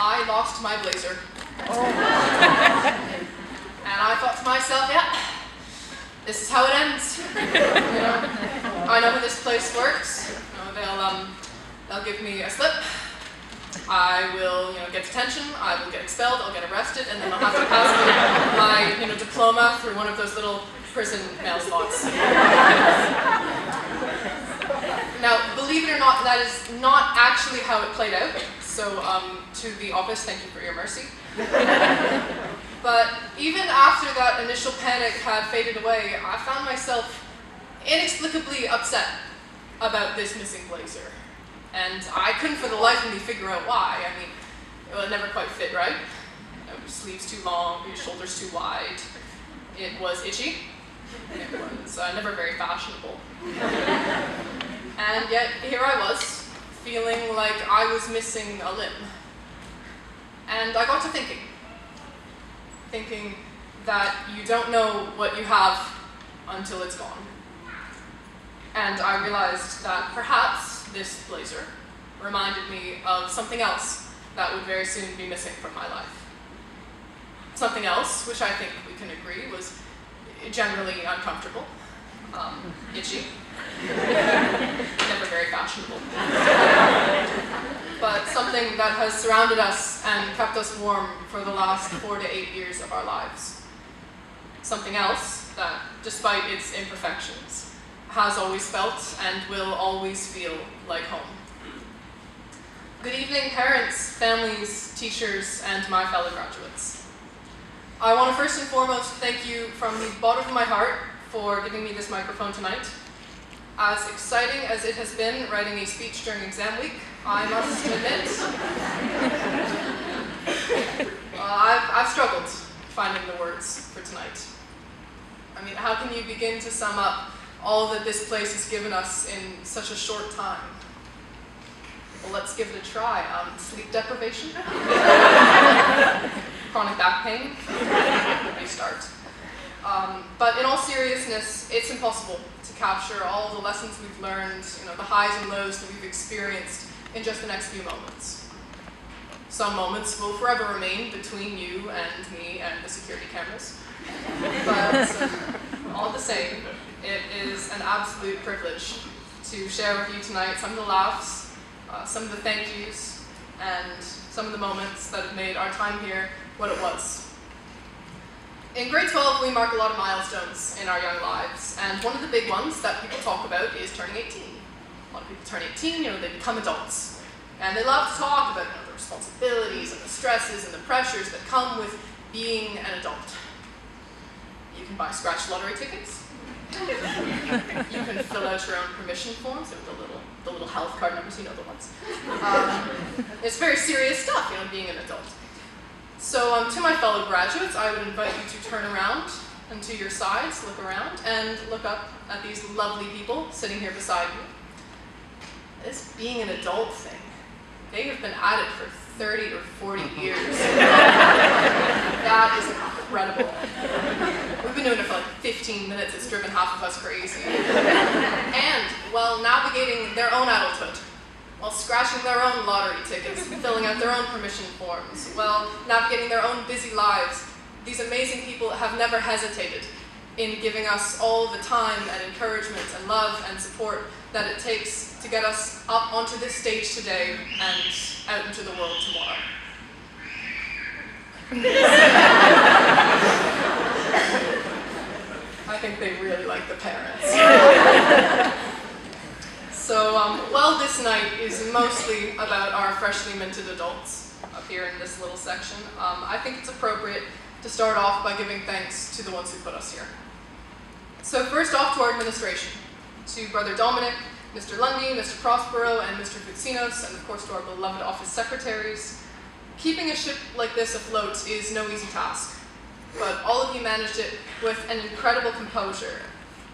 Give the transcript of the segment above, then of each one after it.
I lost my blazer. And I thought to myself, yeah, this is how it ends. You know, I know how this place works. You know, they'll give me a slip. I will, get detention. I will get expelled. I'll get arrested, and then I'll have to pass my, diploma through one of those little prison mail slots. Now, believe it or not, that is not actually how it played out. So, to the office, thank you for your mercy. But even after that initial panic had faded away, I found myself inexplicably upset about this missing blazer. And I couldn't for the life of me figure out why. I mean, it never quite fit right. Your sleeves too long, your shoulders too wide. It was itchy. It was never very fashionable. And yet, here I was, feeling like I was missing a limb. And I got to thinking that you don't know what you have until it's gone. And I realized that perhaps this blazer reminded me of something else that would very soon be missing from my life. Something else, which I think we can agree was generally uncomfortable, itchy, never very fashionable, but something that has surrounded us and kept us warm for the last 4 to 8 years of our lives. Something else that, despite its imperfections, has always felt and will always feel like home. Good evening, parents, families, teachers, and my fellow graduates. I want to first and foremost thank you from the bottom of my heart for giving me this microphone tonight. As exciting as it has been writing a speech during exam week, I must admit, I've struggled finding the words for tonight. I mean, how can you begin to sum up all that this place has given us in such a short time? Well, let's give it a try. Sleep deprivation, chronic back pain, restart. But in all seriousness, it's impossible to capture all the lessons we've learned, the highs and lows that we've experienced in just the next few moments. Some moments will forever remain between you and me and the security cameras. But all the same, it is an absolute privilege to share with you tonight some of the laughs, some of the thank yous, and some of the moments that have made our time here what it was. In grade 12, we mark a lot of milestones in our young lives, and one of the big ones that people talk about is turning 18. A lot of people turn 18, they become adults. And they love to talk about the responsibilities and the stresses and the pressures that come with being an adult. You can buy scratch lottery tickets. You can fill out your own permission forms with the little health card numbers, the ones. It's very serious stuff, being an adult. So to my fellow graduates, I would invite you to turn around and to your sides, look around, and look up at these lovely people sitting here beside me. This being an adult thing, they have been at it for 30 or 40 years. That is incredible. We've been doing it for like 15 minutes. It's driven half of us crazy. And while navigating their own adulthood, while scratching their own lottery tickets, filling out their own permission forms, while navigating their own busy lives, these amazing people have never hesitated in giving us all the time and encouragement and love and support that it takes to get us up onto this stage today and out into the world tomorrow. I think they really like the parents. So, while this night is mostly about our freshly minted adults up here in this little section, I think it's appropriate to start off by giving thanks to the ones who put us here. So first off to our administration, to Brother Dominic, Mr. Lundy, Mr. Prospero, and Mr. Futsinos, and of course to our beloved office secretaries. Keeping a ship like this afloat is no easy task, but all of you managed it with an incredible composure,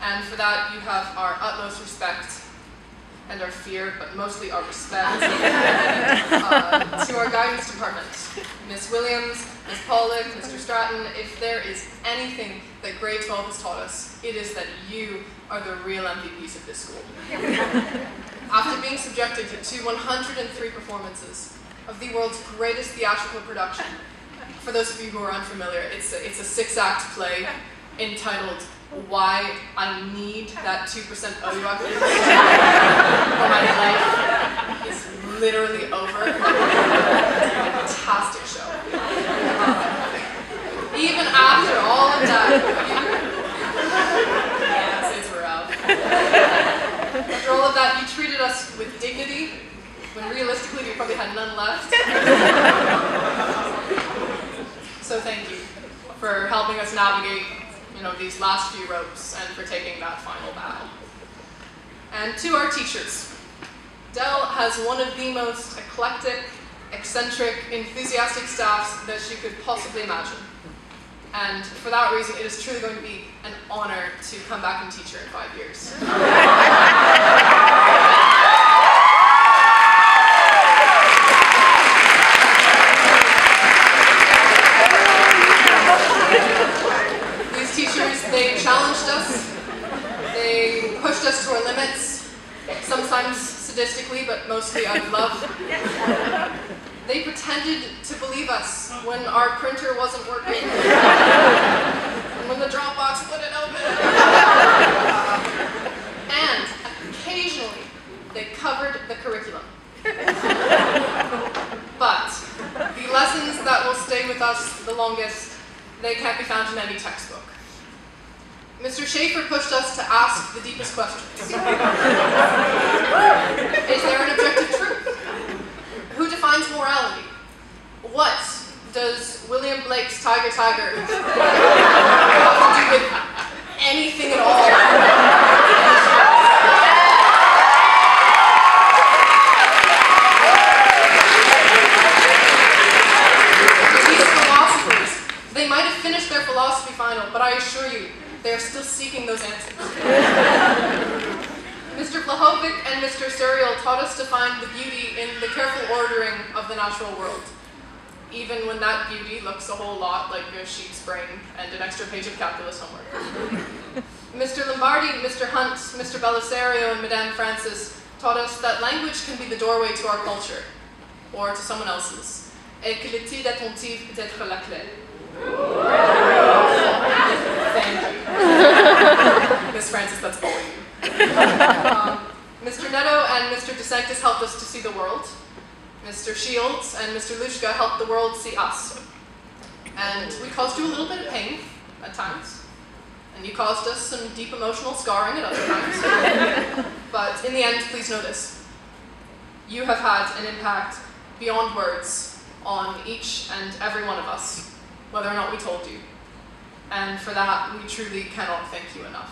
and for that you have our utmost respect and our fear, but mostly our respect. To our guidance department, Ms. Williams, Ms. Pollock, Mr. Stratton, if there is anything that grade 12 has taught us, it is that you are the real MVPs of this school. After being subjected to 103 performances, of the world's greatest theatrical production. For those of you who are unfamiliar, it's a 6-act play entitled Why I Need That 2% OUA or My Life is Literally Over. It's a fantastic show. Even after all of that, yes, it's rough. After all of that, you treated us with dignity, when realistically we probably had none left. So thank you for helping us navigate, these last few ropes and for taking that final bow. And to our teachers, Dell has one of the most eclectic, eccentric, enthusiastic staffs that she could possibly imagine. And for that reason, it is truly going to be an honor to come back and teach her in 5 years. These teachers, they challenged us, they pushed us to our limits, sometimes sadistically, but mostly out of love. They pretended to believe us when our printer wasn't working, and when the Dropbox wouldn't open. And occasionally, they covered the curriculum. But the lessons that will stay with us the longest, they can't be found in any textbook. Mr. Schaefer pushed us to ask the deepest questions. Is there an objective truth? Who defines morality? What does William Blake's Tiger have to do with anything at all? These philosophers, they might have finished their philosophy final, but I assure you, they are still seeking those answers. Mr. Flahovic and Mr. Serial taught us to find the beauty in the careful ordering of the natural world, even when that beauty looks a whole lot like a sheep's brain and an extra page of calculus homework. Mr. Lombardi, Mr. Hunt, Mr. Belisario, and Madame Francis taught us that language can be the doorway to our culture, or to someone else's, et que l'étude attentive peut être la clé. Thank you. Miss Francis, that's all you. Mr. Netto and Mr. DeSantis helped us to see the world. Mr. Shields and Mr. Lushka helped the world see us. And we caused you a little bit of pain at times. And you caused us some deep emotional scarring at other times. But in the end, please know this. You have had an impact beyond words on each and every one of us, whether or not we told you. And for that, we truly cannot thank you enough.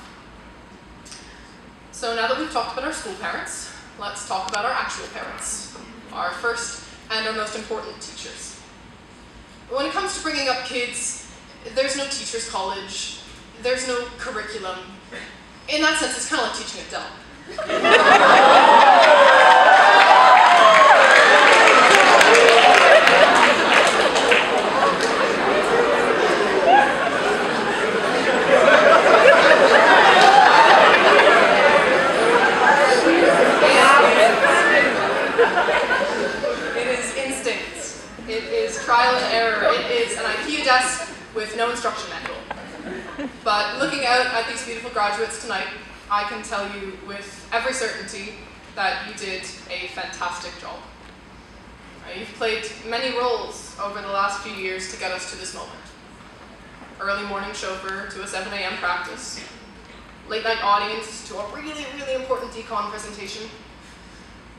So now that we've talked about our school parents, let's talk about our actual parents, our first and our most important teachers. When it comes to bringing up kids, there's no teacher's college, there's no curriculum. In that sense, it's kind of like teaching at Dell. Trial and error. It is an IKEA desk with no instruction manual. But looking out at these beautiful graduates tonight, I can tell you with every certainty that you did a fantastic job. You've played many roles over the last few years to get us to this moment. Early morning chauffeur to a 7 a.m. practice, late night audience to a really, really important decon presentation,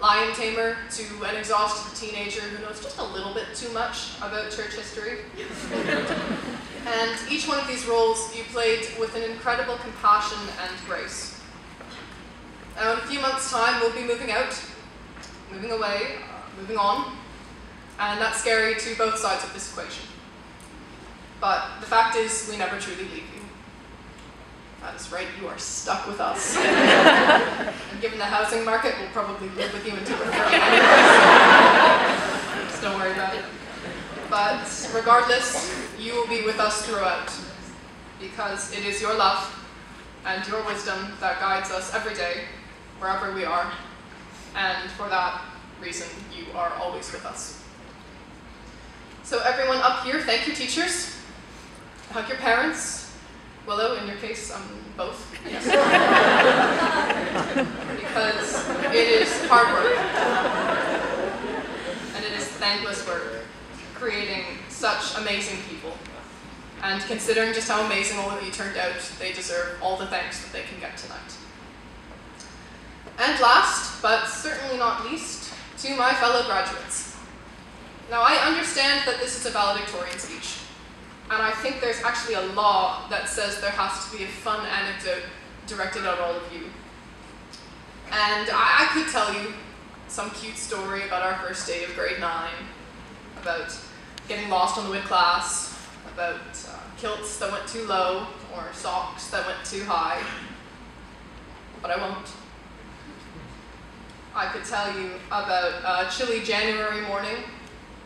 lion tamer to an exhausted teenager who knows just a little bit too much about church history. And each one of these roles you played with an incredible compassion and grace. Now in a few months' time we'll be moving out, moving away, moving on, and that's scary to both sides of this equation. But the fact is, we never truly leave you. That is right, you are stuck with us. And given the housing market, we'll probably live with you until we're 30 anyways. Just don't worry about it. But regardless, you will be with us throughout, because it is your love and your wisdom that guides us every day, wherever we are. And for that reason, you are always with us. So everyone up here, thank your teachers. Hug your parents. Willow, in your case, both. Yes. Because it is hard work. And it is thankless work creating such amazing people. And considering just how amazing all of you turned out, they deserve all the thanks that they can get tonight. And last, but certainly not least, to my fellow graduates. Now, I understand that this is a valedictorian speech, and I think there's actually a law that says there has to be a fun anecdote directed at all of you. And I could tell you some cute story about our first day of grade 9, about getting lost on the WIT class, about kilts that went too low, or socks that went too high, but I won't. I could tell you about a chilly January morning,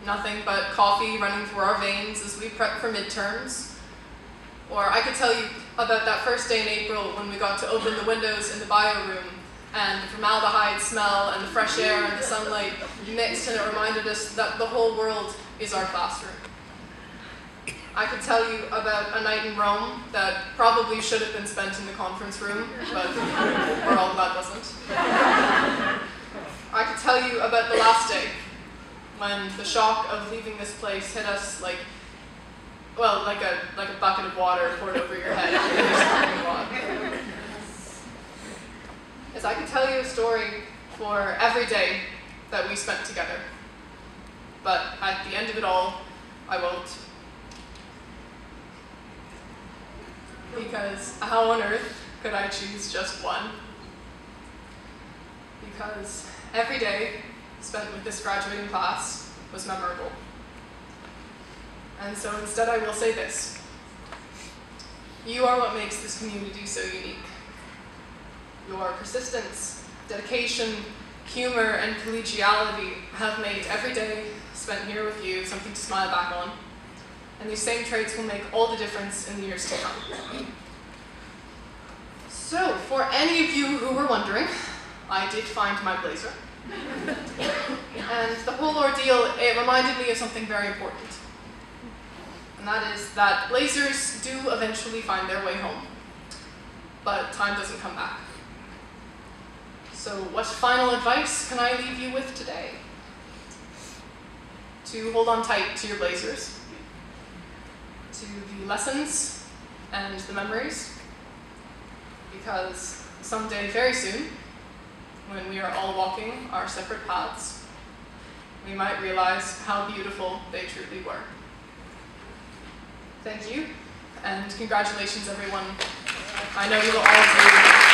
nothing but coffee running through our veins as we prep for midterms. Or I could tell you about that first day in April when we got to open the windows in the bio room and the formaldehyde smell and the fresh air and the sunlight mixed, and it reminded us that the whole world is our classroom. I could tell you about a night in Rome that probably should have been spent in the conference room, but we're all glad wasn't. I could tell you about the last day, when the shock of leaving this place hit us like a bucket of water poured over your head. As I could tell you a story for every day that we spent together, but at the end of it all, I won't. Because how on earth could I choose just one? Because every day spent with this graduating class was memorable. And so instead I will say this. You are what makes this community so unique. Your persistence, dedication, humor, and collegiality have made every day spent here with you something to smile back on. And these same traits will make all the difference in the years to come. So, for any of you who were wondering, I did find my blazer. And the whole ordeal, it reminded me of something very important. And that is that blazers do eventually find their way home. But time doesn't come back. So what final advice can I leave you with today? To hold on tight to your blazers, to the lessons and the memories, because someday very soon, when we are all walking our separate paths, we might realize how beautiful they truly were. Thank you, and congratulations everyone. I know you will all do